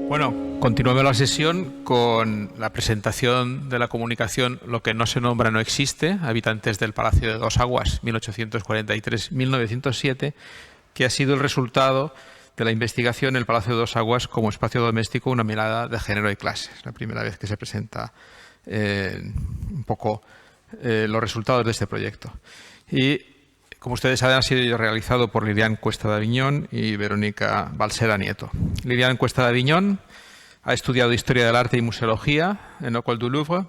Bueno, continuamos la sesión con la presentación de la comunicación Lo que no se nombra no existe, habitantes del Palacio de Dos Aguas, 1843-1907, que ha sido el resultado de la investigación El Palacio de Dos Aguas como espacio doméstico, una mirada de género y clase. Es la primera vez que se presenta un poco los resultados de este proyecto. Y, como ustedes saben, ha sido realizado por Lilian Cuesta de Aviñón y Verónica Balsera Nieto. Lilian Cuesta de Aviñón ha estudiado Historia del Arte y Museología en l'École du Louvre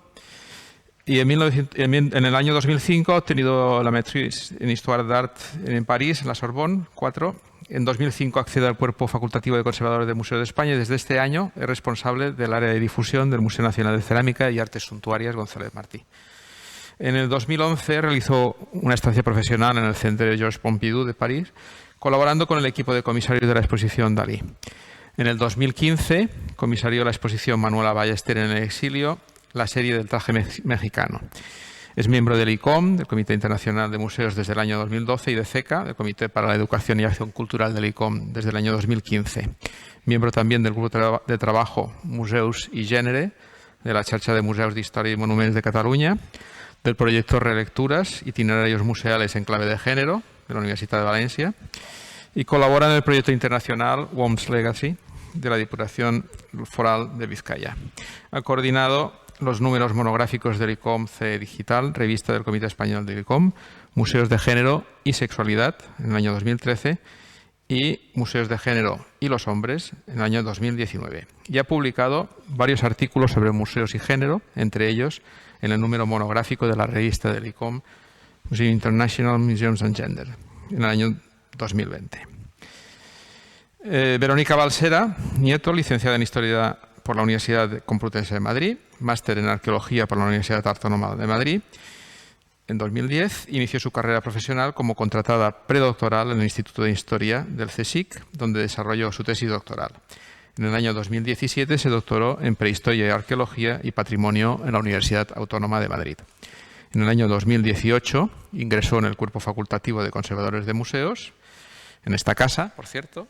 y en el año 2005 ha obtenido la maîtrise en Histoire d'Art en París, en la Sorbonne 4. En 2005 accede al Cuerpo Facultativo de Conservadores del Museo de España y desde este año es responsable del área de difusión del Museo Nacional de Cerámica y Artes Suntuarias González Martí. En el 2011 realizó una estancia profesional en el Centre Georges Pompidou de París, colaborando con el equipo de comisarios de la exposición Dalí. En el 2015 comisarió la exposición Manuela Ballester en el exilio, la serie del traje mexicano. Es miembro del ICOM, del Comité Internacional de Museos, desde el año 2012 y de CECA, del Comité para la Educación y Acción Cultural del ICOM, desde el año 2015. Miembro también del Grupo de Trabajo Museus i Gènere, de la Xarxa de Museus d'Història i Monuments de Catalunya, del proyecto Relecturas, itinerarios museales en clave de género, de la Universidad de Valencia, y colabora en el proyecto internacional WOMS Legacy, de la Diputación Foral de Vizcaya. Ha coordinado los números monográficos del ICOM CE Digital, revista del Comité Español del ICOM, Museos de Género y Sexualidad, en el año 2013, y Museos de Género y los Hombres, en el año 2019. Y ha publicado varios artículos sobre museos y género, entre ellos en el número monográfico de la revista del ICOM, Museum International Museums and Gender, en el año 2020. Verónica Balsera Nieto, licenciada en Historia por la Universidad Complutense de Madrid, máster en Arqueología por la Universidad Autónoma de Madrid. En 2010 inició su carrera profesional como contratada predoctoral en el Instituto de Historia del CSIC, donde desarrolló su tesis doctoral. En el año 2017 se doctoró en Prehistoria y Arqueología y Patrimonio en la Universidad Autónoma de Madrid. En el año 2018 ingresó en el Cuerpo Facultativo de Conservadores de Museos, en esta casa, por cierto,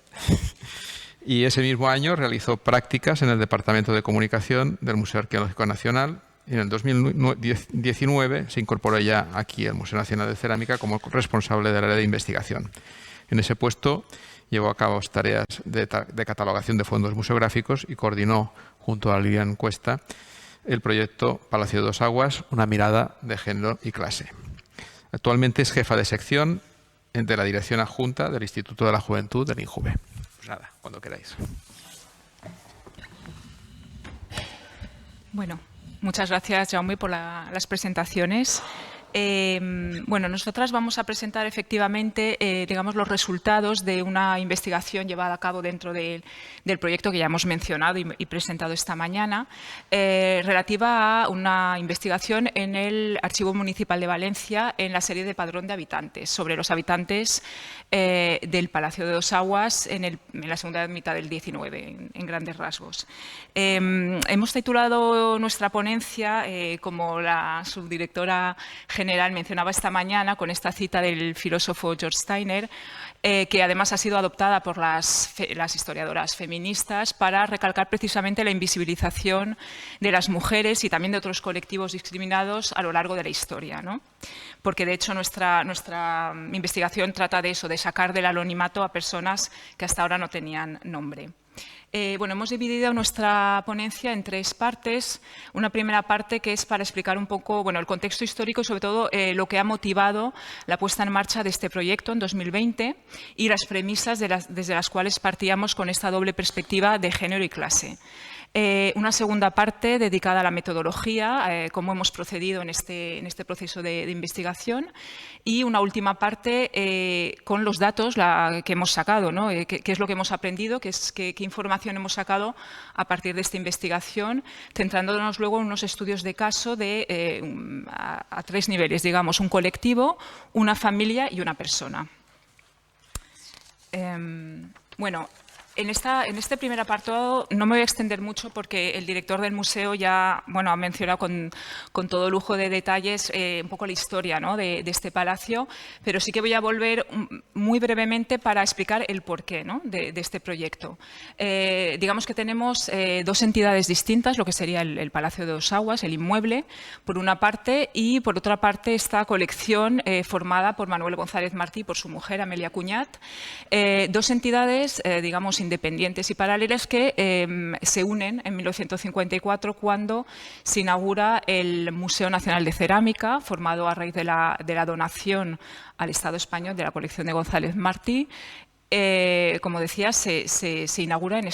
y ese mismo año realizó prácticas en el Departamento de Comunicación del Museo Arqueológico Nacional. Y en el 2019 se incorporó ya aquí al Museo Nacional de Cerámica como responsable del área de investigación. En ese puesto llevó a cabo tareas de catalogación de fondos museográficos y coordinó, junto a Lilian Cuesta, el proyecto Palacio de Dos Aguas, una mirada de género y clase. Actualmente es jefa de sección de la Dirección Adjunta del Instituto de la Juventud del INJUVE. Pues nada, cuando queráis. Bueno, muchas gracias, Jaume, por las presentaciones. Bueno, nosotras vamos a presentar efectivamente, digamos, los resultados de una investigación llevada a cabo dentro del proyecto que ya hemos mencionado y presentado esta mañana, relativa a una investigación en el Archivo Municipal de Valencia en la serie de Padrón de Habitantes, sobre los habitantes del Palacio de Dos Aguas en la segunda mitad del 19, en grandes rasgos. Hemos titulado nuestra ponencia, como la subdirectora general mencionaba esta mañana, con esta cita del filósofo George Steiner, que además ha sido adoptada por las historiadoras feministas para recalcar precisamente la invisibilización de las mujeres y también de otros colectivos discriminados a lo largo de la historia, ¿no? Porque de hecho nuestra investigación trata de eso, de sacar del anonimato a personas que hasta ahora no tenían nombre. Bueno, hemos dividido nuestra ponencia en tres partes. Una primera parte que es para explicar un poco, bueno, el contexto histórico y sobre todo lo que ha motivado la puesta en marcha de este proyecto en 2020 y las premisas desde las cuales partíamos con esta doble perspectiva de género y clase. Una segunda parte dedicada a la metodología, cómo hemos procedido en este proceso de investigación, y una última parte con los datos que hemos sacado, ¿no? Qué es lo que hemos aprendido, qué información hemos sacado a partir de esta investigación, centrándonos luego en unos estudios de caso a tres niveles, digamos, un colectivo, una familia y una persona. Bueno, En este primer apartado no me voy a extender mucho porque el director del museo ya ha mencionado con todo lujo de detalles un poco la historia, ¿no?, de este palacio, pero sí que voy a volver muy brevemente para explicar el porqué, ¿no?, de este proyecto. Digamos que tenemos dos entidades distintas, lo que sería el Palacio de Dos Aguas, el inmueble, por una parte, y por otra parte esta colección formada por Manuel González Martí y por su mujer Amelia Cuñat. Dos entidades, digamos, independientes y paralelas que se unen en 1954 cuando se inaugura el Museo Nacional de Cerámica, formado a raíz de la donación al Estado español de la colección de González Martí. Como decía, se inaugura en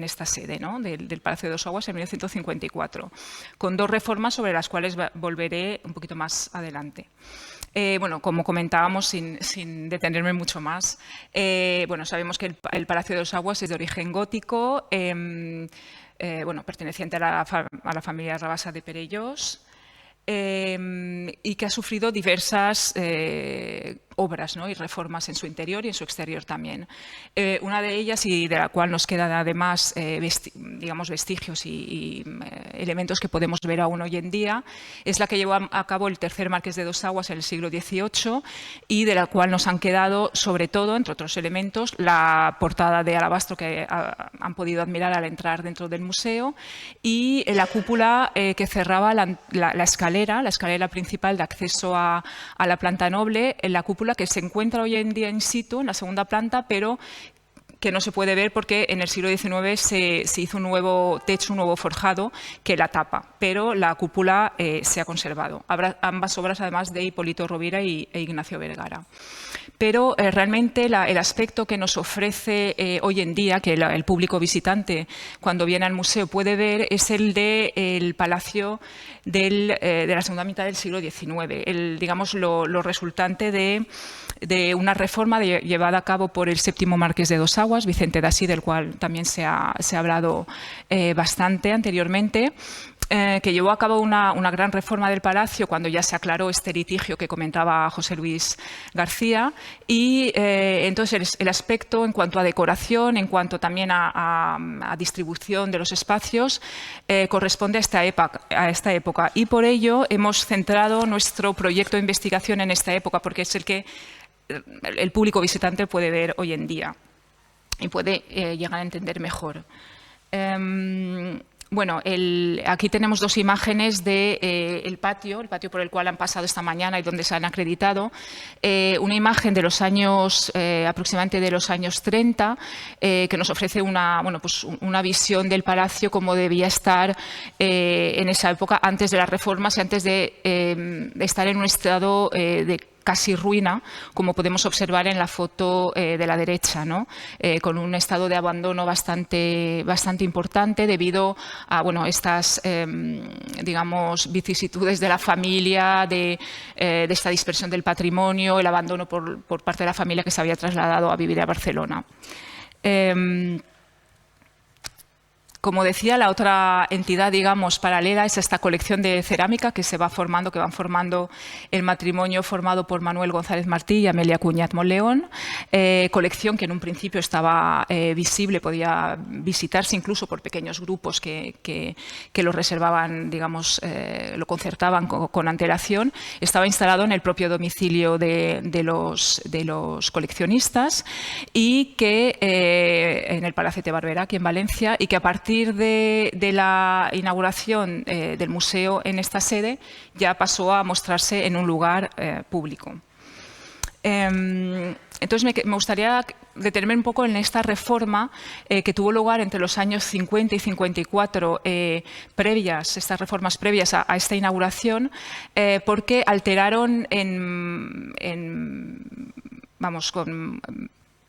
esta sede, ¿no?, del Palacio de Dos Aguas en 1954, con dos reformas sobre las cuales volveré un poquito más adelante. Bueno, como comentábamos, sin detenerme mucho más, sabemos que el Palacio de Dos Aguas es de origen gótico, perteneciente a la familia Rabasa de Perellós, y que ha sufrido diversas obras, ¿no?, y reformas en su interior y en su exterior también. Una de ellas, y de la cual nos quedan además vestigios y elementos que podemos ver aún hoy en día, es la que llevó a cabo el tercer marqués de Dos Aguas en el siglo XVIII y de la cual nos han quedado, sobre todo, entre otros elementos, la portada de alabastro que han podido admirar al entrar dentro del museo y la cúpula que cerraba la escalera principal de acceso a la planta noble, en la cúpula que se encuentra hoy en día in situ en la segunda planta, pero que no se puede ver porque en el siglo XIX se hizo un nuevo techo, un nuevo forjado que la tapa, pero la cúpula se ha conservado. Habrá ambas obras, además, de Hipólito Rovira e Ignacio Vergara. Pero realmente el aspecto que nos ofrece hoy en día, que el público visitante cuando viene al museo puede ver, es el del palacio de la segunda mitad del siglo XIX, digamos lo resultante de una reforma llevada a cabo por el séptimo marqués de Dos Aguas, Vicente d'Así, del cual también se ha hablado bastante anteriormente, que llevó a cabo una gran reforma del palacio cuando ya se aclaró este litigio que comentaba José Luis García, y entonces el aspecto en cuanto a decoración, en cuanto también a distribución de los espacios, corresponde a esta época, y por ello hemos centrado nuestro proyecto de investigación en esta época, porque es el que el público visitante puede ver hoy en día y puede llegar a entender mejor. Aquí tenemos dos imágenes del patio por el cual han pasado esta mañana y donde se han acreditado. Una imagen de los años, aproximadamente de los años 30, que nos ofrece una visión del palacio como debía estar en esa época, antes de las reformas y antes de estar en un estado de casi ruina, como podemos observar en la foto de la derecha, ¿no?, con un estado de abandono bastante importante debido a estas digamos, vicisitudes de la familia, de esta dispersión del patrimonio, el abandono por parte de la familia que se había trasladado a vivir a Barcelona. Como decía, la otra entidad, digamos, paralela es esta colección de cerámica que van formando el matrimonio formado por Manuel González Martí y Amelia Cuñat Monleón, colección que en un principio estaba visible, podía visitarse incluso por pequeños grupos que lo reservaban, digamos, lo concertaban con antelación. Estaba instalado en el propio domicilio de los coleccionistas y que en el Palacete Barberá, aquí en Valencia, y que a partir de la inauguración del museo en esta sede ya pasó a mostrarse en un lugar público. Entonces me gustaría detenerme un poco en esta reforma que tuvo lugar entre los años 50 y 54, estas reformas previas a esta inauguración, porque alteraron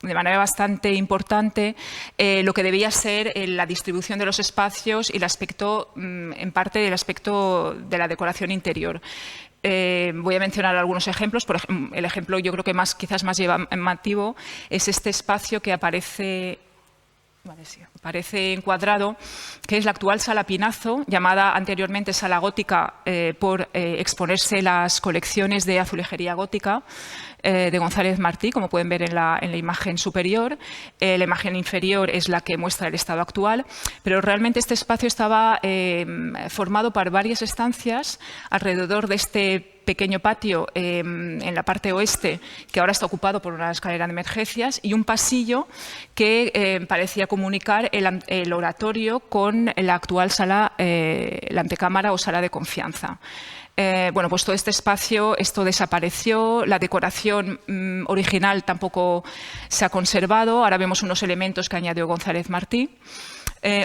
de manera bastante importante lo que debía ser la distribución de los espacios y el aspecto, en parte, del aspecto de la decoración interior. Voy a mencionar algunos ejemplos. Por ejemplo, el ejemplo, yo creo que quizás más llamativo, es este espacio que aparece Vale, sí. Aparece encuadrado, que es la actual Sala Pinazo, llamada anteriormente Sala Gótica por exponerse las colecciones de azulejería gótica de González Martí, como pueden ver en la imagen superior. La imagen inferior es la que muestra el estado actual, pero realmente este espacio estaba formado por varias estancias alrededor de este pequeño patio en la parte oeste, que ahora está ocupado por una escalera de emergencias, y un pasillo que parecía comunicar el oratorio con la actual sala, la antecámara o sala de confianza. Bueno, pues todo este espacio, esto desapareció, la decoración original tampoco se ha conservado, ahora vemos unos elementos que añadió González Martí.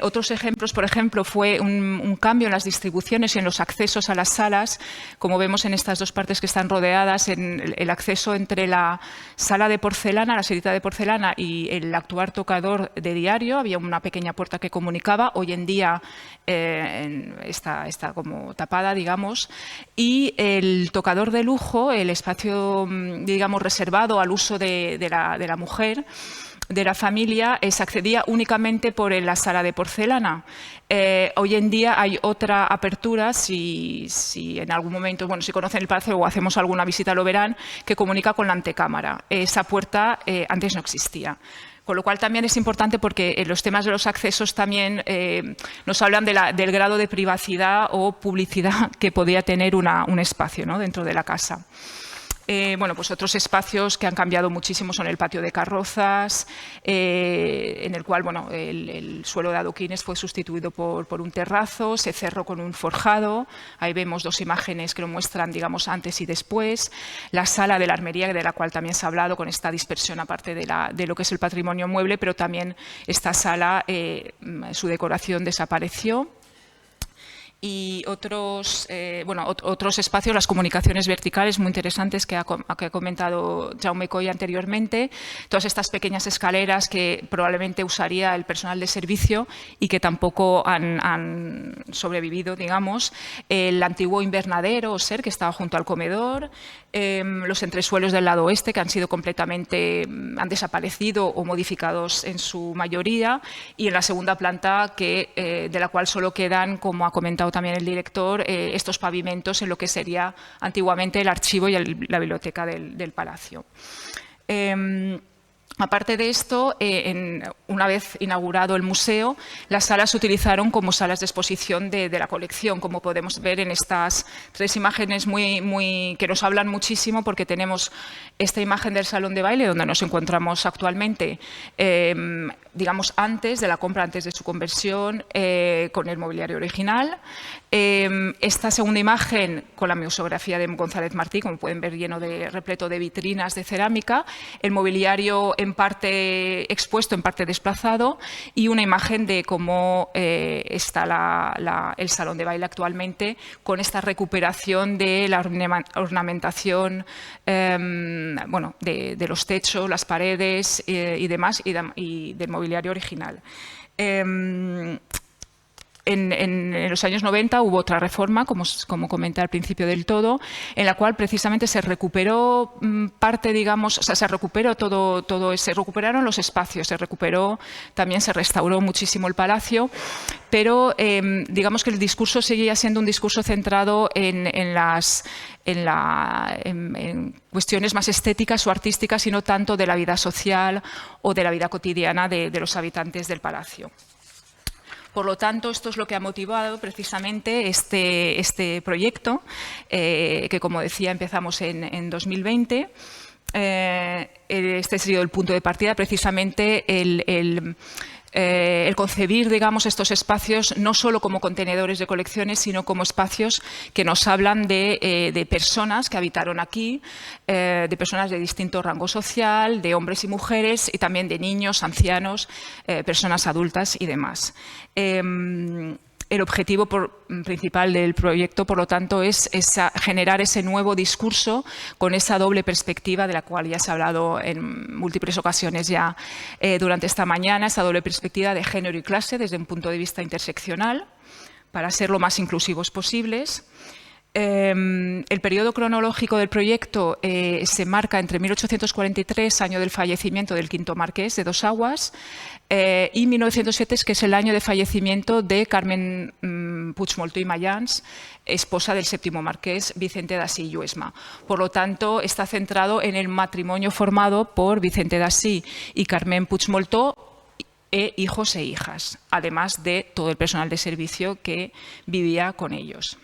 Otros ejemplos, por ejemplo, fue un cambio en las distribuciones y en los accesos a las salas, como vemos en estas dos partes que están rodeadas, en el acceso entre la sala de porcelana, la salita de porcelana y el actual tocador de diario. Había una pequeña puerta que comunicaba, hoy en día está como tapada, digamos, y el tocador de lujo, el espacio, digamos, reservado al uso de la mujer, de la familia, se accedía únicamente por la sala de porcelana. Hoy en día hay otra apertura, si en algún momento, bueno, si conocen el palacio o hacemos alguna visita lo verán, que comunica con la antecámara. Esa puerta antes no existía. Con lo cual también es importante porque los temas de los accesos también nos hablan del grado de privacidad o publicidad que podía tener un espacio, ¿no?, dentro de la casa. Bueno, pues otros espacios que han cambiado muchísimo son el patio de carrozas, en el cual, bueno, el suelo de adoquines fue sustituido por un terrazo, se cerró con un forjado. Ahí vemos dos imágenes que lo muestran, digamos, antes y después. La sala de la armería, de la cual también se ha hablado, con esta dispersión aparte de lo que es el patrimonio mueble, pero también esta sala, su decoración desapareció. Y otros espacios, las comunicaciones verticales muy interesantes que ha comentado Jaume Coll anteriormente, todas estas pequeñas escaleras que probablemente usaría el personal de servicio y que tampoco han sobrevivido, digamos, el antiguo invernadero o ser que estaba junto al comedor, los entresuelos del lado oeste que han sido han desaparecido o modificados en su mayoría, y en la segunda planta de la cual solo quedan, como ha comentado también el director, estos pavimentos en lo que sería antiguamente el archivo y la biblioteca del palacio. Aparte de esto, una vez inaugurado el museo, las salas se utilizaron como salas de exposición de la colección, como podemos ver en estas tres imágenes que nos hablan muchísimo, porque tenemos esta imagen del salón de baile, donde nos encontramos actualmente, digamos, antes de la compra, antes de su conversión, con el mobiliario original. Esta segunda imagen, con la museografía de González Martí, como pueden ver, repleto de vitrinas de cerámica, el mobiliario en parte expuesto, en parte desplazado, y una imagen de cómo está el salón de baile actualmente, con esta recuperación de la ornamentación, bueno, de los techos, las paredes y demás, y del mobiliario original. En los años 90 hubo otra reforma, como comenté al principio del todo, en la cual precisamente se recuperó parte, digamos, o sea, se recuperó se recuperaron los espacios, también se restauró muchísimo el palacio, pero digamos que el discurso seguía siendo un discurso centrado en cuestiones más estéticas o artísticas, y no tanto de la vida social o de la vida cotidiana de los habitantes del palacio. Por lo tanto, esto es lo que ha motivado precisamente este proyecto, que, como decía, empezamos en 2020. Este ha sido el punto de partida, precisamente el concebir, digamos, estos espacios no solo como contenedores de colecciones, sino como espacios que nos hablan de personas que habitaron aquí, de personas de distinto rango social, de hombres y mujeres, y también de niños, ancianos, personas adultas y demás. El objetivo principal del proyecto, por lo tanto, es generar ese nuevo discurso con esa doble perspectiva de la cual ya se ha hablado en múltiples ocasiones ya durante esta mañana, esa doble perspectiva de género y clase desde un punto de vista interseccional, para ser lo más inclusivos posibles. El periodo cronológico del proyecto se marca entre 1843, año del fallecimiento del quinto marqués de Dos Aguas, y 1907, que es el año de fallecimiento de Carmen Puigmoltó i Mayans, esposa del séptimo marqués Vicente d'Assí i Lluesma. Por lo tanto, está centrado en el matrimonio formado por Vicente d'Assí y Carmen Puigmoltó, hijos e hijas, además de todo el personal de servicio que vivía con ellos.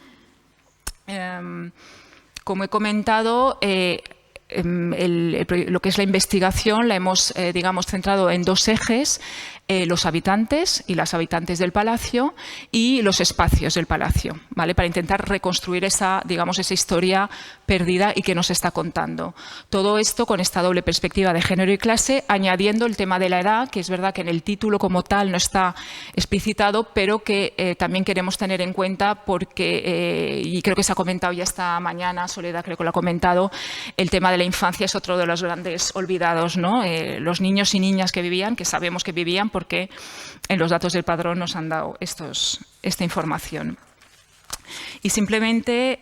Como he comentado, lo que es la investigación la hemos, digamos, centrado en dos ejes: los habitantes y las habitantes del palacio y los espacios del palacio, ¿vale? Para intentar reconstruir esa, digamos, esa historia perdida y que nos está contando. Todo esto con esta doble perspectiva de género y clase, añadiendo el tema de la edad, que es verdad que en el título como tal no está explicitado, pero que también queremos tener en cuenta porque, y creo que se ha comentado ya esta mañana, Soledad creo que lo ha comentado, el tema de la infancia es otro de los grandes olvidados, ¿no? Los niños y niñas que vivían, que sabemos que vivían porque en los datos del padrón nos han dado esta información. Y simplemente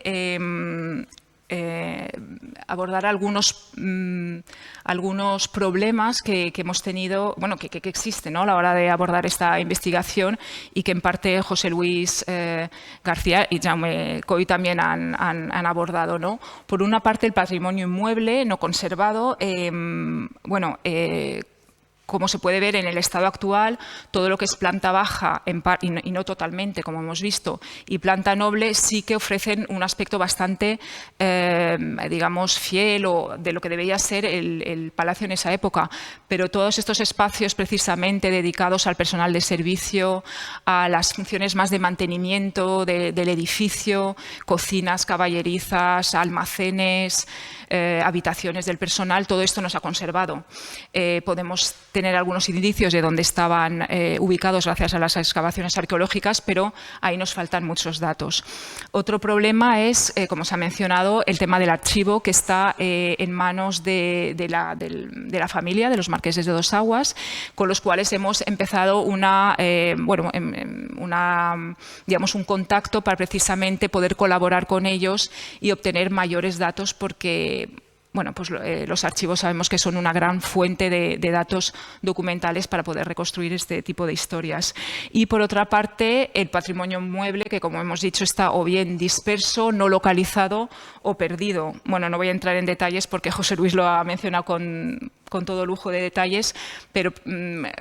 abordar algunos problemas que hemos tenido, bueno, que existen, ¿no?, a la hora de abordar esta investigación y que en parte José Luis García y Jaume Coy también han abordado, ¿no? Por una parte, el patrimonio inmueble no conservado, como se puede ver en el estado actual, todo lo que es planta baja y no totalmente, como hemos visto, y planta noble sí que ofrecen un aspecto bastante, digamos, fiel o de lo que debería ser el palacio en esa época. Pero todos estos espacios precisamente dedicados al personal de servicio, a las funciones más de mantenimiento del edificio, cocinas, caballerizas, almacenes, habitaciones del personal, todo esto nos ha conservado. Podemos tener algunos indicios de dónde estaban ubicados gracias a las excavaciones arqueológicas, pero ahí nos faltan muchos datos. Otro problema es, como se ha mencionado, el tema del archivo, que está en manos de la familia, de los marqueses de Dos Aguas, con los cuales hemos empezado digamos, un contacto para precisamente poder colaborar con ellos y obtener mayores datos, porque bueno, pues los archivos sabemos que son una gran fuente de datos documentales para poder reconstruir este tipo de historias. Y por otra parte, el patrimonio mueble, que como hemos dicho está o bien disperso, no localizado o perdido. Bueno, no voy a entrar en detalles porque José Luis lo ha mencionado con todo lujo de detalles, pero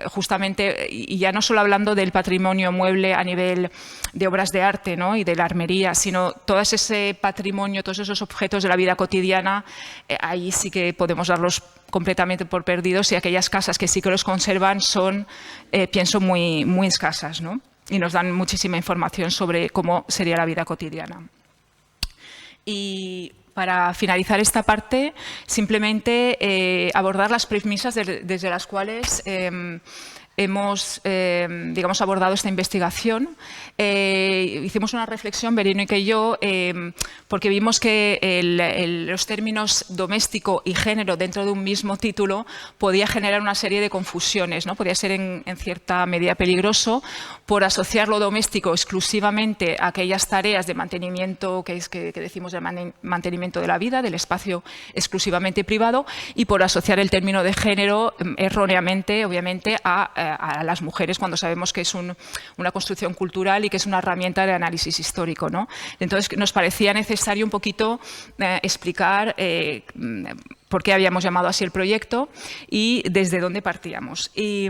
justamente, y ya no solo hablando del patrimonio mueble a nivel de obras de arte, ¿no?, y de la armería, sino todo ese patrimonio, todos esos objetos de la vida cotidiana, ahí sí que podemos darlos completamente por perdidos, y aquellas casas que sí que los conservan son, pienso, muy, muy escasas, ¿no?, y nos dan muchísima información sobre cómo sería la vida cotidiana. Y para finalizar esta parte, simplemente abordar las premisas desde las cuales hemos, digamos, abordado esta investigación. Hicimos una reflexión, Verónica y yo, porque vimos que los términos doméstico y género dentro de un mismo título podía generar una serie de confusiones, ¿no? Podía ser en cierta medida peligroso por asociar lo doméstico exclusivamente a aquellas tareas de mantenimiento que decimos de mantenimiento de la vida, del espacio exclusivamente privado, y por asociar el término de género erróneamente, obviamente, a las mujeres, cuando sabemos que es una construcción cultural y que es una herramienta de análisis histórico, ¿no? Entonces, nos parecía necesario un poquito explicar por qué habíamos llamado así el proyecto y desde dónde partíamos. Y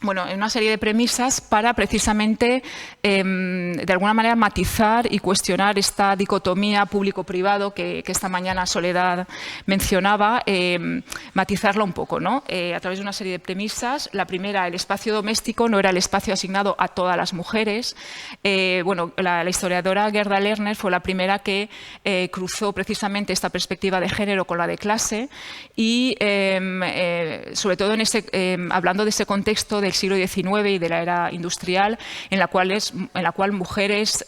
bueno, en una serie de premisas para precisamente, de alguna manera, matizar y cuestionar esta dicotomía público-privado que esta mañana Soledad mencionaba, matizarla un poco, ¿no? A través de una serie de premisas. La primera, el espacio doméstico no era el espacio asignado a todas las mujeres. Bueno, la historiadora Gerda Lerner fue la primera que cruzó precisamente esta perspectiva de género con la de clase y, sobre todo, hablando de ese contexto del siglo XIX y de la era industrial, en la cual mujeres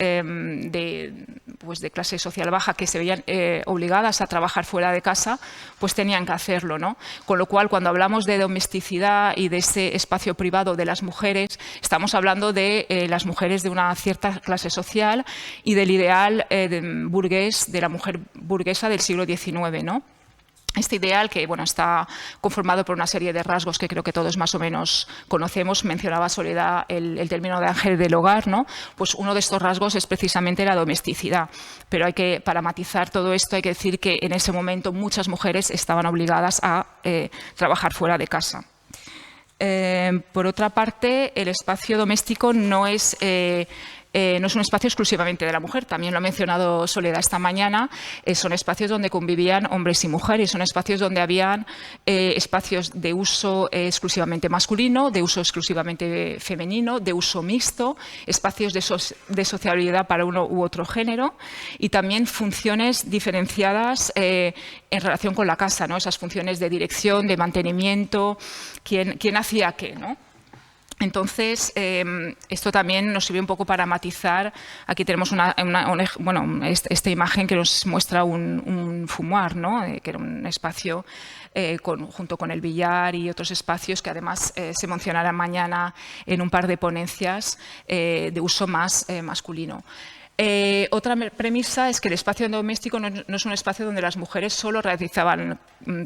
pues de clase social baja que se veían obligadas a trabajar fuera de casa, pues tenían que hacerlo, ¿no? Con lo cual, cuando hablamos de domesticidad y de ese espacio privado de las mujeres, estamos hablando de las mujeres de una cierta clase social y del ideal burgués, de la mujer burguesa del siglo XIX, ¿no? Este ideal, que bueno, está conformado por una serie de rasgos que creo que todos más o menos conocemos, mencionaba Soledad el término de ángel del hogar, ¿no? Pues uno de estos rasgos es precisamente la domesticidad. Pero para matizar todo esto hay que decir que en ese momento muchas mujeres estaban obligadas a trabajar fuera de casa. Por otra parte, el espacio doméstico no es un espacio exclusivamente de la mujer, también lo ha mencionado Soledad esta mañana, son espacios donde convivían hombres y mujeres, son espacios donde habían espacios de uso exclusivamente masculino, de uso exclusivamente femenino, de uso mixto, espacios de sociabilidad para uno u otro género y también funciones diferenciadas en relación con la casa, ¿no? Esas funciones de dirección, de mantenimiento, quién hacía qué, ¿no? Entonces, esto también nos sirve un poco para matizar. Aquí tenemos esta imagen que nos muestra un fumoir, ¿no? Que era un espacio junto con el billar y otros espacios que además se mencionarán mañana en un par de ponencias de uso más masculino. Otra premisa es que el espacio doméstico no es un espacio donde las mujeres solo realizaban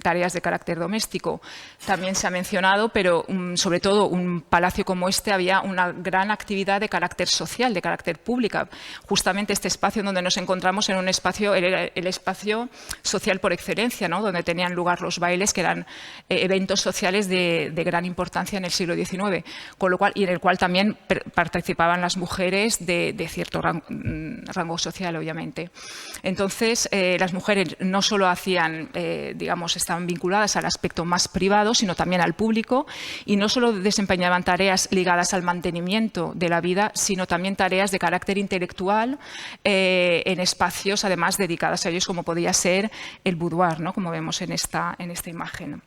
tareas de carácter doméstico. También se ha mencionado, pero sobre todo un palacio como este había una gran actividad de carácter social, de carácter público. Justamente este espacio donde nos encontramos en un espacio, era el espacio social por excelencia, ¿no? Donde tenían lugar los bailes, que eran eventos sociales de gran importancia en el siglo XIX, con lo cual, y en el cual también participaban las mujeres de cierto rango social, obviamente. Entonces, las mujeres no solo hacían, estaban vinculadas al aspecto más privado, sino también al público, y no solo desempeñaban tareas ligadas al mantenimiento de la vida, sino también tareas de carácter intelectual en espacios, además, dedicados a ellos, como podía ser el boudoir, ¿no? Como vemos en esta imagen.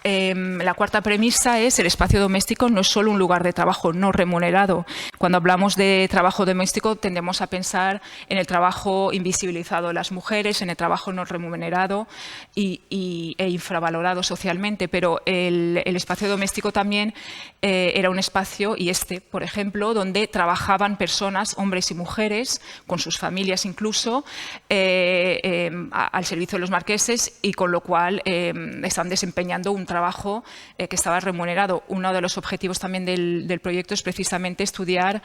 La cuarta premisa es el espacio doméstico no es solo un lugar de trabajo no remunerado. Cuando hablamos de trabajo doméstico tendemos a pensar en el trabajo invisibilizado de las mujeres, en el trabajo no remunerado e infravalorado socialmente, pero el espacio doméstico también era un espacio, y por ejemplo, donde trabajaban personas, hombres y mujeres, con sus familias incluso, al servicio de los marqueses, y con lo cual están desempeñando un trabajo que estaba remunerado. Uno de los objetivos también del proyecto es precisamente estudiar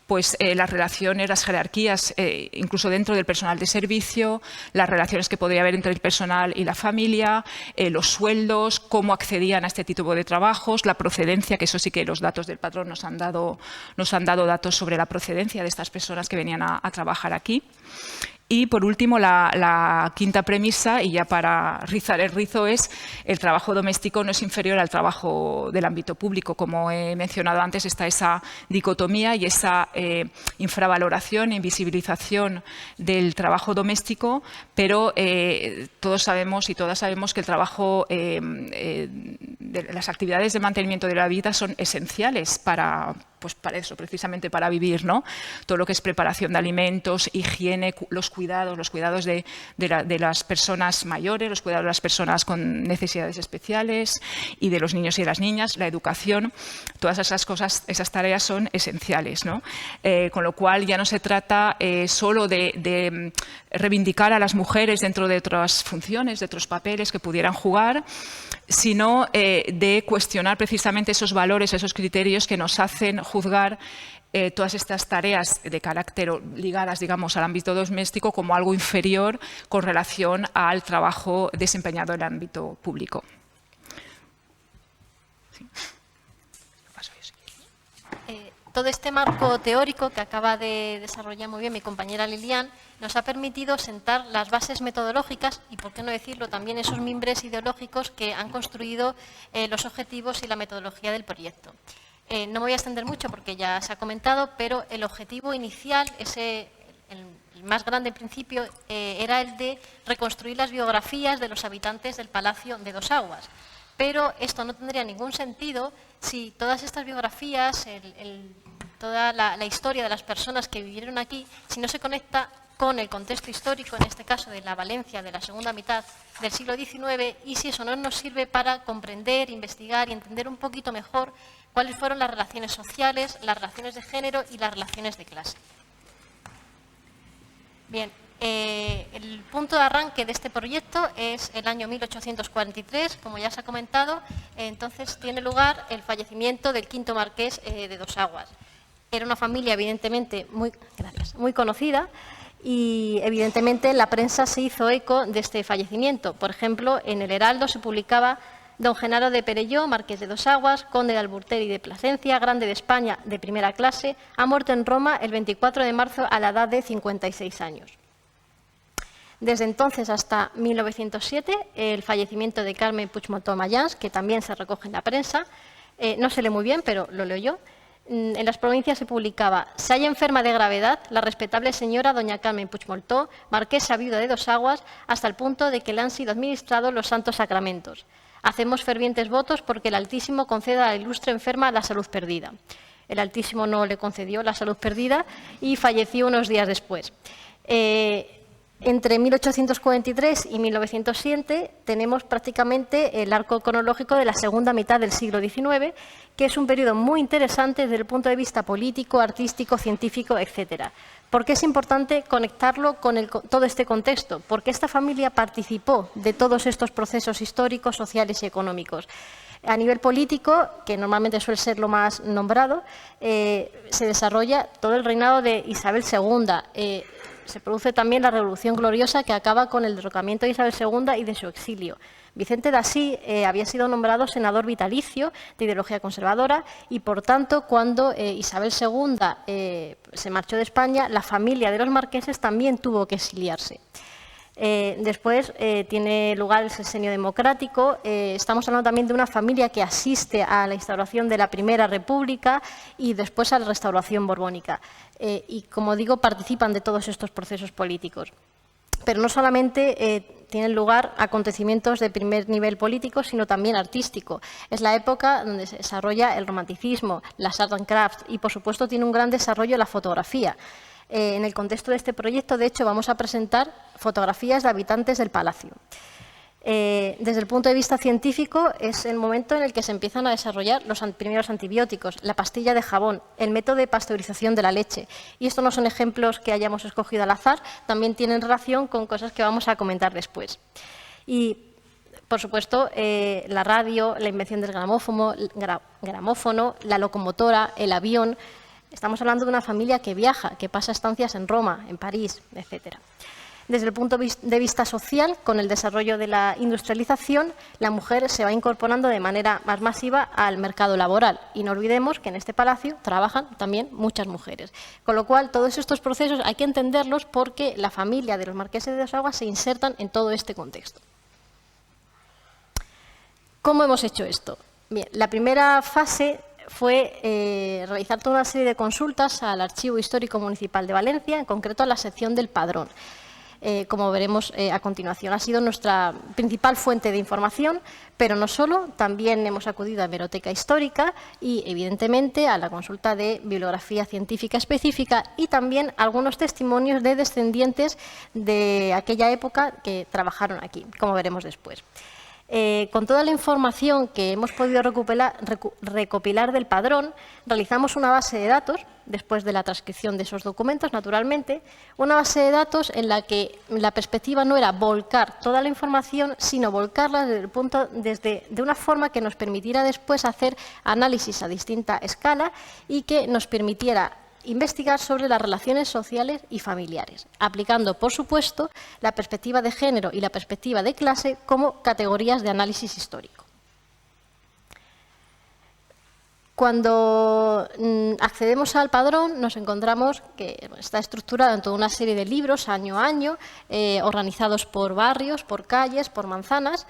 pues, las relaciones, las jerarquías, incluso dentro del personal de servicio, las relaciones que podría haber entre el personal y la familia, los sueldos, cómo accedían a este tipo de trabajos, la procedencia, que eso sí que los datos del patrón nos han dado datos sobre la procedencia de estas personas que venían a trabajar aquí. Y, por último, la quinta premisa, y ya para rizar el rizo, es el trabajo doméstico no es inferior al trabajo del ámbito público. Como he mencionado antes, está esa dicotomía y esa infravaloración e invisibilización del trabajo doméstico, pero todos sabemos y todas sabemos que el trabajo, las actividades de mantenimiento de la vida son esenciales para eso, precisamente para vivir, ¿no? Todo lo que es preparación de alimentos, higiene, los cuidados de las personas mayores, los cuidados de las personas con necesidades especiales y de los niños y las niñas, la educación, todas esas cosas, esas tareas son esenciales, ¿no? Con lo cual ya no se trata solo de reivindicar a las mujeres dentro de otras funciones, de otros papeles que pudieran jugar, sino de cuestionar precisamente esos valores, esos criterios que nos hacen juzgar todas estas tareas de carácter ligadas, digamos, al ámbito doméstico como algo inferior con relación al trabajo desempeñado en el ámbito público. Sí. Todo este marco teórico que acaba de desarrollar muy bien mi compañera Lilian nos ha permitido sentar las bases metodológicas y, por qué no decirlo, también esos mimbres ideológicos que han construido los objetivos y la metodología del proyecto. No me voy a extender mucho porque ya se ha comentado, pero el objetivo inicial, el más grande principio, era el de reconstruir las biografías de los habitantes del Palacio de Dos Aguas. Pero esto no tendría ningún sentido si todas estas biografías, toda la historia de las personas que vivieron aquí, si no se conecta con el contexto histórico, en este caso de la Valencia de la segunda mitad del siglo XIX, y si eso no nos sirve para comprender, investigar y entender un poquito mejor cuáles fueron las relaciones sociales, las relaciones de género y las relaciones de clase. Bien, el punto de arranque de este proyecto es el año 1843, como ya se ha comentado. Entonces tiene lugar el fallecimiento del quinto marqués de Dos Aguas. Era una familia evidentemente muy conocida y evidentemente la prensa se hizo eco de este fallecimiento. Por ejemplo, en el Heraldo se publicaba: don Genaro de Perelló, marqués de Dos Aguas, conde de Alburter y de Plasencia, grande de España de primera clase, ha muerto en Roma el 24 de marzo a la edad de 56 años. Desde entonces hasta 1907, el fallecimiento de Carmen Puigmotó Mayans, que también se recoge en la prensa, no se lee muy bien, pero lo leo yo. En las provincias se publicaba: se halla enferma de gravedad la respetable señora doña Carmen Puigmoltó, marquesa viuda de Dos Aguas, hasta el punto de que le han sido administrados los santos sacramentos. Hacemos fervientes votos porque el Altísimo conceda a la ilustre enferma la salud perdida. El Altísimo no le concedió la salud perdida y falleció unos días después. Entre 1843 y 1907 tenemos prácticamente el arco cronológico de la segunda mitad del siglo XIX, que es un periodo muy interesante desde el punto de vista político, artístico, científico, etcétera. ¿Por qué es importante conectarlo con todo este contexto? Porque esta familia participó de todos estos procesos históricos, sociales y económicos. A nivel político, que normalmente suele ser lo más nombrado, se desarrolla todo el reinado de Isabel II. Se produce también la Revolución Gloriosa, que acaba con el derrocamiento de Isabel II y de su exilio. Vicente d'Así había sido nombrado senador vitalicio de ideología conservadora y, por tanto, cuando Isabel II se marchó de España, la familia de los marqueses también tuvo que exiliarse. Después tiene lugar el sexenio democrático. Estamos hablando también de una familia que asiste a la instauración de la Primera República y después a la restauración borbónica. Y, como digo, participan de todos estos procesos políticos. Pero no solamente tienen lugar acontecimientos de primer nivel político, sino también artístico. Es la época donde se desarrolla el romanticismo, las arts and crafts y, por supuesto, tiene un gran desarrollo la fotografía. En el contexto de este proyecto, de hecho, vamos a presentar fotografías de habitantes del palacio. Desde el punto de vista científico, es el momento en el que se empiezan a desarrollar los primeros antibióticos, la pastilla de jabón, el método de pasteurización de la leche. Y estos no son ejemplos que hayamos escogido al azar, también tienen relación con cosas que vamos a comentar después. Y, por supuesto, la radio, la invención del gramófono, la locomotora, el avión. Estamos hablando de una familia que viaja, que pasa estancias en Roma, en París, etcétera. Desde el punto de vista social, con el desarrollo de la industrialización, la mujer se va incorporando de manera más masiva al mercado laboral. Y no olvidemos que en este palacio trabajan también muchas mujeres. Con lo cual, todos estos procesos hay que entenderlos porque la familia de los marqueses de Dos Aguas se insertan en todo este contexto. ¿Cómo hemos hecho esto? Bien, la primera fase fue realizar toda una serie de consultas al Archivo Histórico Municipal de Valencia, en concreto a la sección del Padrón. Como veremos a continuación, ha sido nuestra principal fuente de información, pero no solo, también hemos acudido a la hemeroteca histórica y, evidentemente, a la consulta de bibliografía científica específica y también algunos testimonios de descendientes de aquella época que trabajaron aquí, como veremos después. Con toda la información que hemos podido recopilar del padrón, realizamos una base de datos, después de la transcripción de esos documentos, naturalmente, una base de datos en la que la perspectiva no era volcar toda la información, sino volcarla de una forma que nos permitiera después hacer análisis a distinta escala y que nos permitiera investigar sobre las relaciones sociales y familiares, aplicando, por supuesto, la perspectiva de género y la perspectiva de clase como categorías de análisis histórico. Cuando accedemos al padrón, nos encontramos que está estructurado en toda una serie de libros, año a año, organizados por barrios, por calles, por manzanas.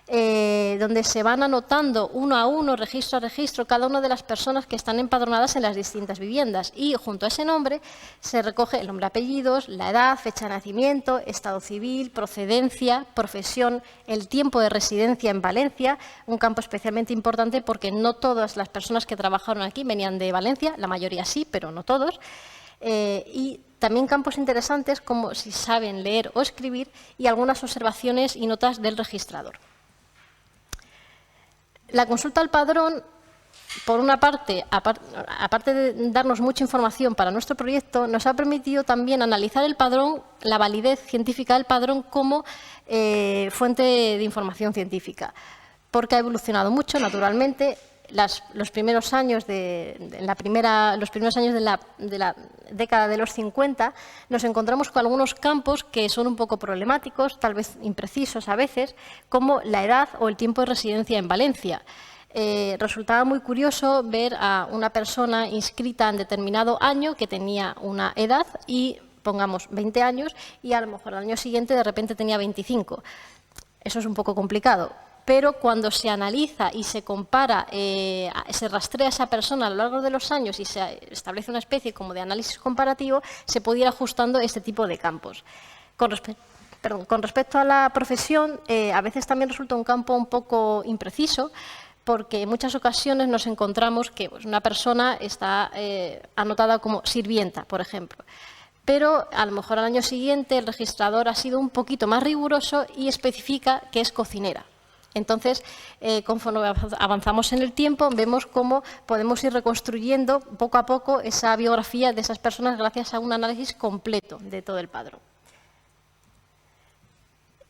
donde se van anotando uno a uno, registro a registro, cada una de las personas que están empadronadas en las distintas viviendas. Y junto a ese nombre se recoge el nombre, apellidos, la edad, fecha de nacimiento, estado civil, procedencia, profesión, el tiempo de residencia en Valencia, un campo especialmente importante porque no todas las personas que trabajaron aquí venían de Valencia, la mayoría sí, pero no todos. Y también campos interesantes como si saben leer o escribir y algunas observaciones y notas del registrador. La consulta al padrón, por una parte, aparte de darnos mucha información para nuestro proyecto, nos ha permitido también analizar el padrón, la validez científica del padrón como fuente de información científica, porque ha evolucionado mucho, naturalmente. Los primeros años de la década de los 50 nos encontramos con algunos campos que son un poco problemáticos, tal vez imprecisos a veces, como la edad o el tiempo de residencia en Valencia. Resultaba muy curioso ver a una persona inscrita en determinado año que tenía una edad y, pongamos, 20 años y a lo mejor al año siguiente de repente tenía 25. Eso es un poco complicado. Pero cuando se analiza y se compara, se rastrea a esa persona a lo largo de los años y se establece una especie como de análisis comparativo, se puede ir ajustando este tipo de campos. Con respecto a la profesión, a veces también resulta un campo un poco impreciso, porque en muchas ocasiones nos encontramos que una persona está anotada como sirvienta, por ejemplo. Pero a lo mejor al año siguiente el registrador ha sido un poquito más riguroso y especifica que es cocinera. Entonces, conforme avanzamos en el tiempo, vemos cómo podemos ir reconstruyendo poco a poco esa biografía de esas personas gracias a un análisis completo de todo el padrón.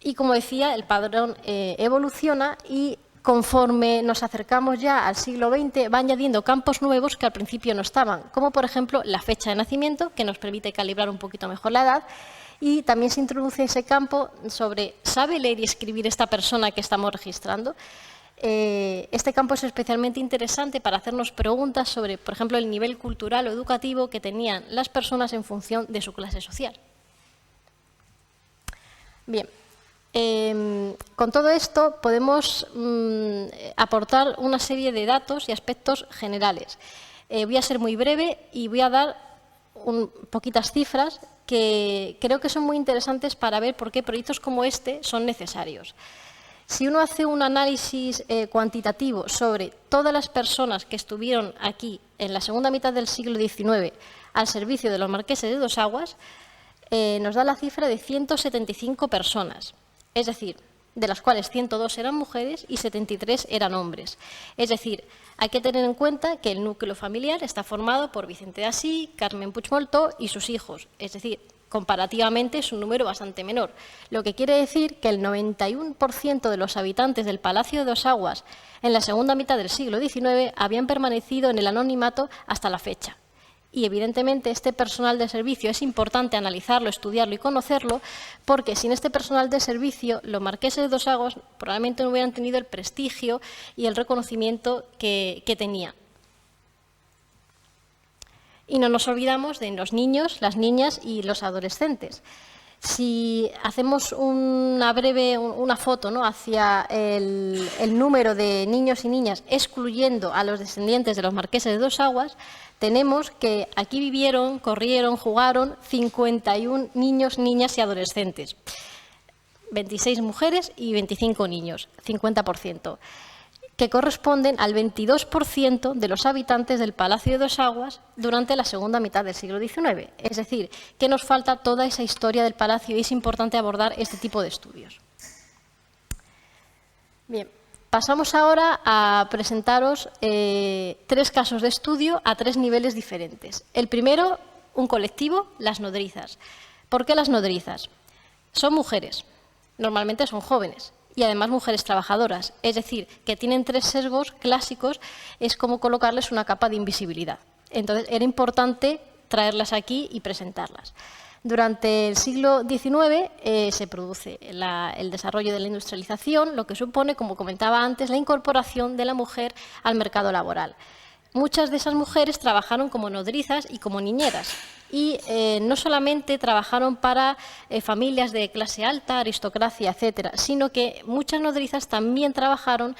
Y como decía, el padrón evoluciona y conforme nos acercamos ya al siglo XX va añadiendo campos nuevos que al principio no estaban, como por ejemplo la fecha de nacimiento, que nos permite calibrar un poquito mejor la edad. Y también se introduce ese campo sobre ¿sabe leer y escribir esta persona que estamos registrando? Este campo es especialmente interesante para hacernos preguntas sobre, por ejemplo, el nivel cultural o educativo que tenían las personas en función de su clase social. Bien, con todo esto podemos aportar una serie de datos y aspectos generales. Voy a ser muy breve y voy a dar poquitas cifras que creo que son muy interesantes para ver por qué proyectos como este son necesarios. Si uno hace un análisis cuantitativo sobre todas las personas que estuvieron aquí en la segunda mitad del siglo XIX al servicio de los marqueses de Dos Aguas, nos da la cifra de 175 personas, es decir, de las cuales 102 eran mujeres y 73 eran hombres. Es decir, hay que tener en cuenta que el núcleo familiar está formado por Vicente d'Assí, Carmen Puigmoltó y sus hijos. Es decir, comparativamente es un número bastante menor. Lo que quiere decir que el 91% de los habitantes del Palacio de Dos Aguas en la segunda mitad del siglo XIX habían permanecido en el anonimato hasta la fecha. Y, evidentemente, este personal de servicio es importante analizarlo, estudiarlo y conocerlo, porque sin este personal de servicio, los marqueses de Dos Aguas probablemente no hubieran tenido el prestigio y el reconocimiento que tenían. Y no nos olvidamos de los niños, las niñas y los adolescentes. Si hacemos una foto, ¿no?, hacia el número de niños y niñas, excluyendo a los descendientes de los marqueses de Dos Aguas, tenemos que aquí vivieron, corrieron, jugaron 51 niños, niñas y adolescentes. 26 mujeres y 25 niños, 50%, que corresponden al 22% de los habitantes del Palacio de Dos Aguas durante la segunda mitad del siglo XIX. Es decir, que nos falta toda esa historia del palacio y es importante abordar este tipo de estudios. Bien, pasamos ahora a presentaros 3 casos de estudio a 3 niveles diferentes. El primero, un colectivo, las nodrizas. ¿Por qué las nodrizas? Son mujeres, normalmente son jóvenes. Y además mujeres trabajadoras, es decir, que tienen 3 sesgos clásicos, es como colocarles una capa de invisibilidad. Entonces, era importante traerlas aquí y presentarlas. Durante el siglo XIX se produce el desarrollo de la industrialización, lo que supone, como comentaba antes, la incorporación de la mujer al mercado laboral. Muchas de esas mujeres trabajaron como nodrizas y como niñeras. y no solamente trabajaron para familias de clase alta, aristocracia, etcétera, sino que muchas nodrizas también trabajaron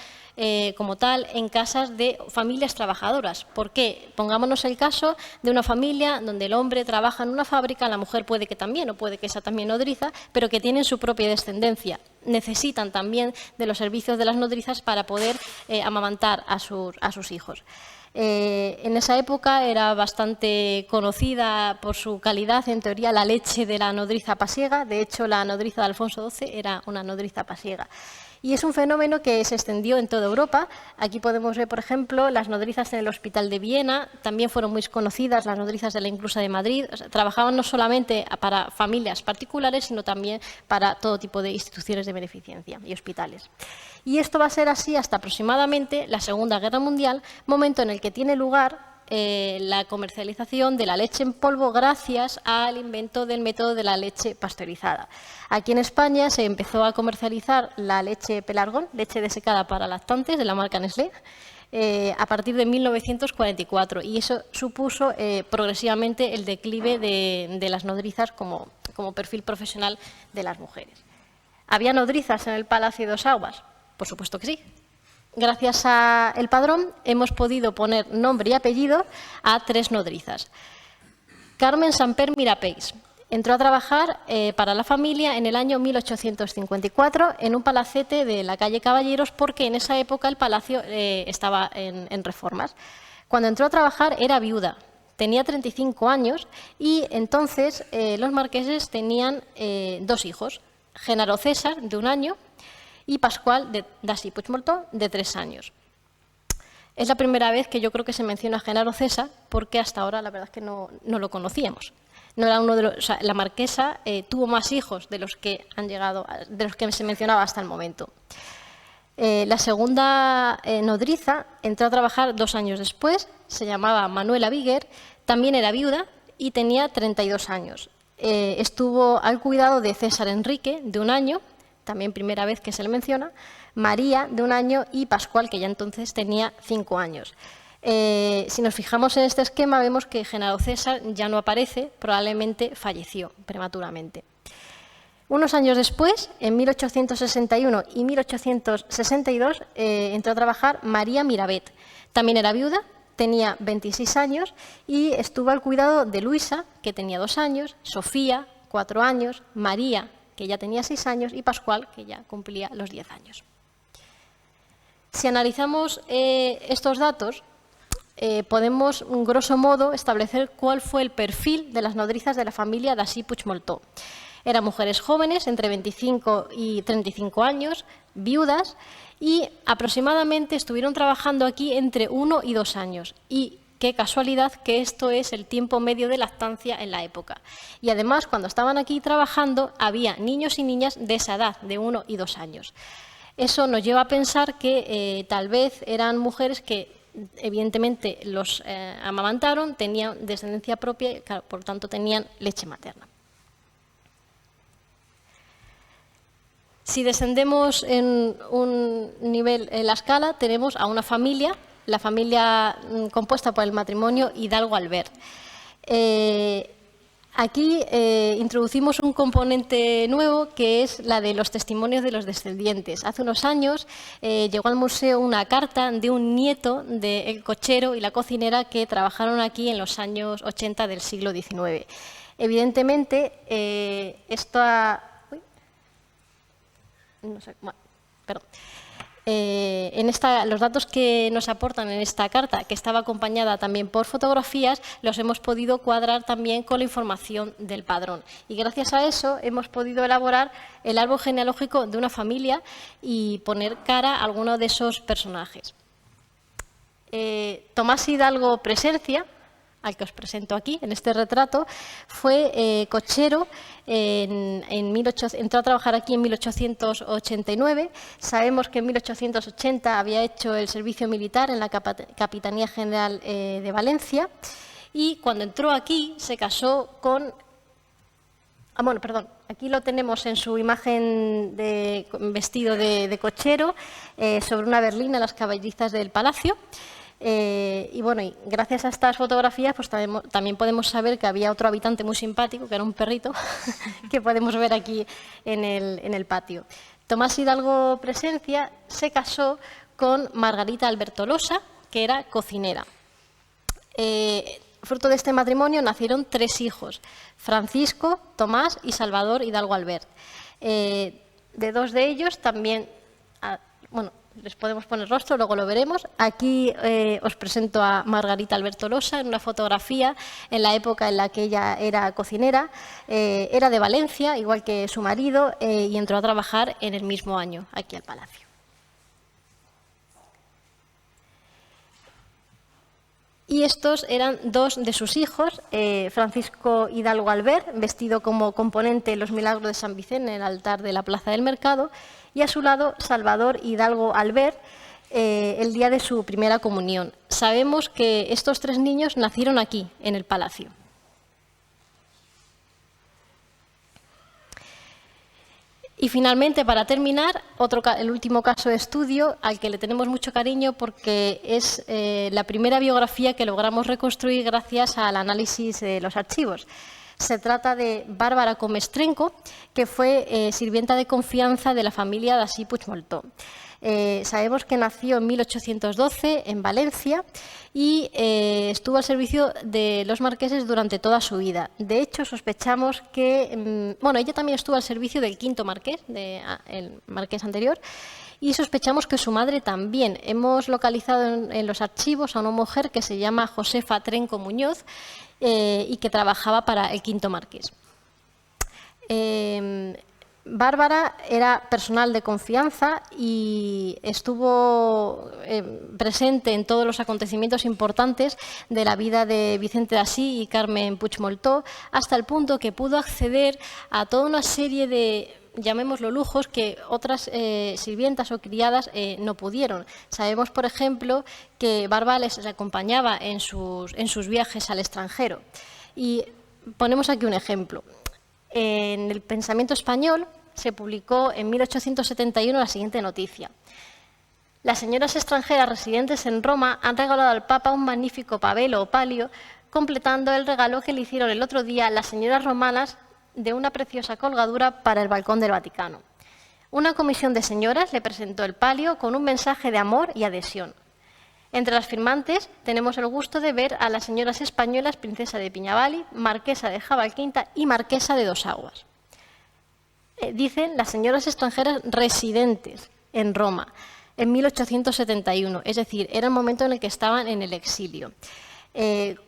como tal en casas de familias trabajadoras. ¿Por qué? Pongámonos el caso de una familia donde el hombre trabaja en una fábrica, la mujer puede que también, o puede que sea también nodriza, pero que tienen su propia descendencia. Necesitan también de los servicios de las nodrizas para poder amamantar a sus hijos. En esa época era bastante conocida por su calidad, en teoría, la leche de la nodriza pasiega. De hecho, la nodriza de Alfonso XII era una nodriza pasiega. Y es un fenómeno que se extendió en toda Europa. Aquí podemos ver, por ejemplo, las nodrizas en el Hospital de Viena. También fueron muy conocidas las nodrizas de la Inclusa de Madrid. O sea, trabajaban no solamente para familias particulares, sino también para todo tipo de instituciones de beneficencia y hospitales. Y esto va a ser así hasta aproximadamente la Segunda Guerra Mundial, momento en el que tiene lugar la comercialización de la leche en polvo gracias al invento del método de la leche pasteurizada. Aquí en España se empezó a comercializar la leche Pelargón, leche desecada para lactantes de la marca Nestlé, a partir de 1944, y eso supuso progresivamente el declive de las nodrizas como perfil profesional de las mujeres. ¿Había nodrizas en el Palacio de Dos Aguas? Por supuesto que sí. Gracias al padrón hemos podido poner nombre y apellido a 3 nodrizas. Carmen Samper Mirapeix entró a trabajar para la familia en el año 1854 en un palacete de la calle Caballeros, porque en esa época el palacio estaba en reformas. Cuando entró a trabajar era viuda, tenía 35 años y entonces los marqueses tenían 2 hijos, Genaro César, de 1 año, y Pascual d'Assí Puigmoltó, de 3 años. Es la primera vez que yo creo que se menciona a Genaro César, porque hasta ahora la verdad es que no lo conocíamos. No era uno de los, o sea, la marquesa tuvo más hijos de los que han llegado, de los que se mencionaba hasta el momento. La segunda nodriza entró a trabajar 2 años después, se llamaba Manuela Viguer, también era viuda y tenía 32 años. Estuvo al cuidado de César Enrique, de 1 año, también primera vez que se le menciona, María, de 1 año, y Pascual, que ya entonces tenía 5 años. Si nos fijamos en este esquema, vemos que Genaro César ya no aparece, probablemente falleció prematuramente. Unos años después, en 1861 y 1862, entró a trabajar María Mirabet. También era viuda, tenía 26 años y estuvo al cuidado de Luisa, que tenía 2 años, Sofía, 4 años, María, que ya tenía 6 años, y Pascual, que ya cumplía los 10 años. Si analizamos estos datos, podemos, grosso modo, establecer cuál fue el perfil de las nodrizas de la familia d'Assí Puigmoltó. Eran mujeres jóvenes, entre 25 y 35 años, viudas, y aproximadamente estuvieron trabajando aquí entre 1 y 2 años. Y qué casualidad que esto es el tiempo medio de lactancia en la época. Y además, cuando estaban aquí trabajando, había niños y niñas de esa edad, de 1 y 2 años. Eso nos lleva a pensar que tal vez eran mujeres que, evidentemente, los amamantaron, tenían descendencia propia y, claro, por tanto, tenían leche materna. Si descendemos en un nivel en la escala, tenemos a una familia, la familia compuesta por el matrimonio Hidalgo Albert. Aquí introducimos un componente nuevo, que es la de los testimonios de los descendientes. Hace unos años llegó al museo una carta de un nieto del cochero y la cocinera que trabajaron aquí en los años 80 del siglo XIX. Evidentemente, los datos que nos aportan en esta carta, que estaba acompañada también por fotografías, los hemos podido cuadrar también con la información del padrón. Y gracias a eso hemos podido elaborar el árbol genealógico de una familia y poner cara a alguno de esos personajes. Tomás Hidalgo Presencia, al que os presento aquí, en este retrato, fue cochero, entró a trabajar aquí en 1889. Sabemos que en 1880 había hecho el servicio militar en la Capitanía General de Valencia, y cuando entró aquí se casó con... aquí lo tenemos en su imagen vestido de cochero sobre una berlina en las caballerizas del palacio. Y bueno, y gracias a estas fotografías pues también podemos saber que había otro habitante muy simpático, que era un perrito, que podemos ver aquí en el patio. Tomás Hidalgo Presencia se casó con Margarita Albertolosa, que era cocinera. Fruto de este matrimonio nacieron 3 hijos, Francisco, Tomás y Salvador Hidalgo Albert. De 2 de ellos también, bueno, les podemos poner rostro, luego lo veremos. Aquí os presento a Margarita Albertolosa en una fotografía en la época en la que ella era cocinera. Era de Valencia, igual que su marido, y entró a trabajar en el mismo año aquí al Palacio. Y estos eran 2 de sus hijos, Francisco Hidalgo Albert, vestido como componente en los Milagros de San Vicente en el altar de la Plaza del Mercado, y a su lado Salvador Hidalgo Albert, el día de su primera comunión. Sabemos que estos 3 niños nacieron aquí, en el Palacio. Y finalmente, para terminar, el último caso de estudio al que le tenemos mucho cariño porque es la primera biografía que logramos reconstruir gracias al análisis de los archivos. Se trata de Bárbara Comestrenco, que fue sirvienta de confianza de la familia Dassí Puigmoltó. Sabemos que nació en 1812 en Valencia y estuvo al servicio de los marqueses durante toda su vida. De hecho, sospechamos que, bueno, ella también estuvo al servicio del quinto marqués, el marqués anterior, y sospechamos que su madre también. Hemos localizado en los archivos a una mujer que se llama Josefa Trenco Muñoz y que trabajaba para el quinto marqués. Bárbara era personal de confianza y estuvo presente en todos los acontecimientos importantes de la vida de Vicente Dassí y Carmen Puigmoltó, hasta el punto que pudo acceder a toda una serie de, llamémoslo, lujos que otras sirvientas o criadas no pudieron. Sabemos, por ejemplo, que Bárbara les acompañaba en sus viajes al extranjero. Y ponemos aquí un ejemplo. En el Pensamiento Español se publicó en 1871 la siguiente noticia. Las señoras extranjeras residentes en Roma han regalado al Papa un magnífico pabelo o palio, completando el regalo que le hicieron el otro día las señoras romanas de una preciosa colgadura para el balcón del Vaticano. Una comisión de señoras le presentó el palio con un mensaje de amor y adhesión. Entre las firmantes tenemos el gusto de ver a las señoras españolas princesa de Piñavali, marquesa de Jabalquinta y marquesa de Dos Aguas. Dicen las señoras extranjeras residentes en Roma en 1871, es decir, era el momento en el que estaban en el exilio.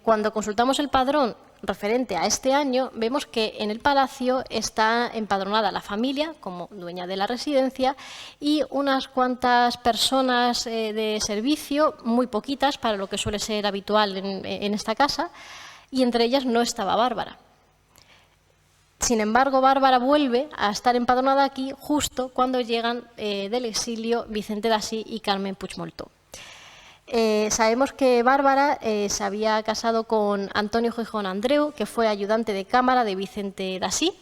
Cuando consultamos el padrón referente a este año, vemos que en el palacio está empadronada la familia como dueña de la residencia y unas cuantas personas de servicio, muy poquitas para lo que suele ser habitual en esta casa, y entre ellas no estaba Bárbara. Sin embargo, Bárbara vuelve a estar empadronada aquí justo cuando llegan del exilio Vicente Dassí y Carmen Puigmoltó. Sabemos que Bárbara se había casado con Antonio Gijón Andreu, que fue ayudante de cámara de Vicente Dassí,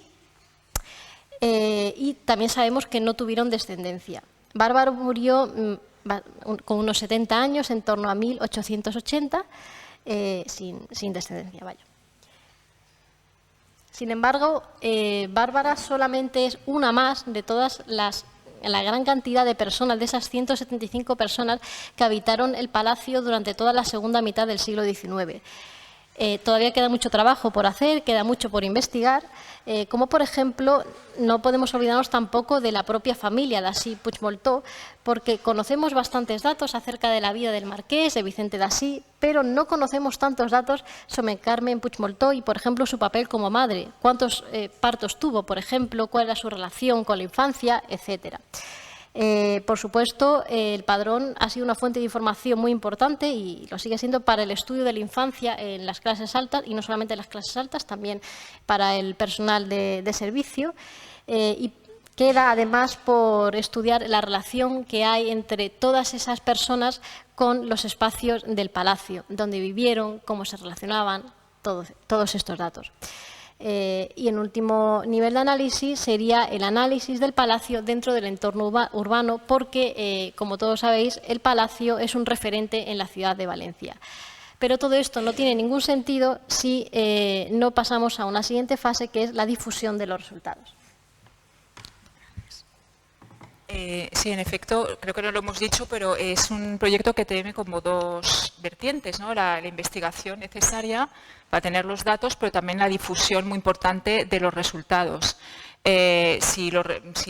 y también sabemos que no tuvieron descendencia. Bárbara murió con unos 70 años, en torno a 1880, sin descendencia, vaya. Sin embargo, Bárbara solamente es una más de todas la gran cantidad de personas, de esas 175 personas que habitaron el palacio durante toda la segunda mitad del siglo XIX. Todavía queda mucho trabajo por hacer, queda mucho por investigar, como por ejemplo no podemos olvidarnos tampoco de la propia familia Dassí Puigmoltó, porque conocemos bastantes datos acerca de la vida del marqués, de Vicente Dassí, pero no conocemos tantos datos sobre Carmen Puigmoltó y, por ejemplo, su papel como madre, cuántos partos tuvo, por ejemplo, cuál era su relación con la infancia, etcétera. Por supuesto, el padrón ha sido una fuente de información muy importante y lo sigue siendo para el estudio de la infancia en las clases altas, y no solamente en las clases altas, también para el personal de servicio. Y queda además por estudiar la relación que hay entre todas esas personas con los espacios del palacio, donde vivieron, cómo se relacionaban, todos estos datos. Y en último nivel de análisis sería el análisis del palacio dentro del entorno urbano, porque, como todos sabéis, el palacio es un referente en la ciudad de Valencia. Pero todo esto no tiene ningún sentido si no pasamos a una siguiente fase, que es la difusión de los resultados. Sí, en efecto, creo que no lo hemos dicho, pero es un proyecto que tiene como dos vertientes, ¿no? La investigación necesaria para tener los datos, pero también la difusión muy importante de los resultados. Si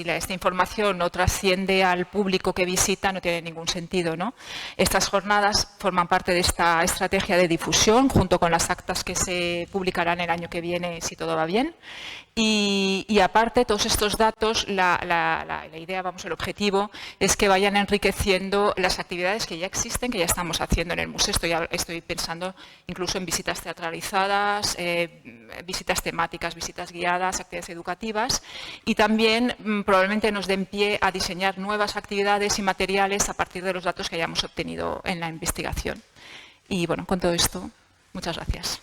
esta información no trasciende al público que visita, no tiene ningún sentido, ¿no? Estas jornadas forman parte de esta estrategia de difusión, junto con las actas que se publicarán el año que viene, si todo va bien. Y aparte, todos estos datos, la idea, el objetivo, es que vayan enriqueciendo las actividades que ya existen, que ya estamos haciendo en el museo. Estoy pensando incluso en visitas teatralizadas, visitas temáticas, visitas guiadas, actividades educativas, y también probablemente nos den pie a diseñar nuevas actividades y materiales a partir de los datos que hayamos obtenido en la investigación. Y bueno, con todo esto, muchas gracias.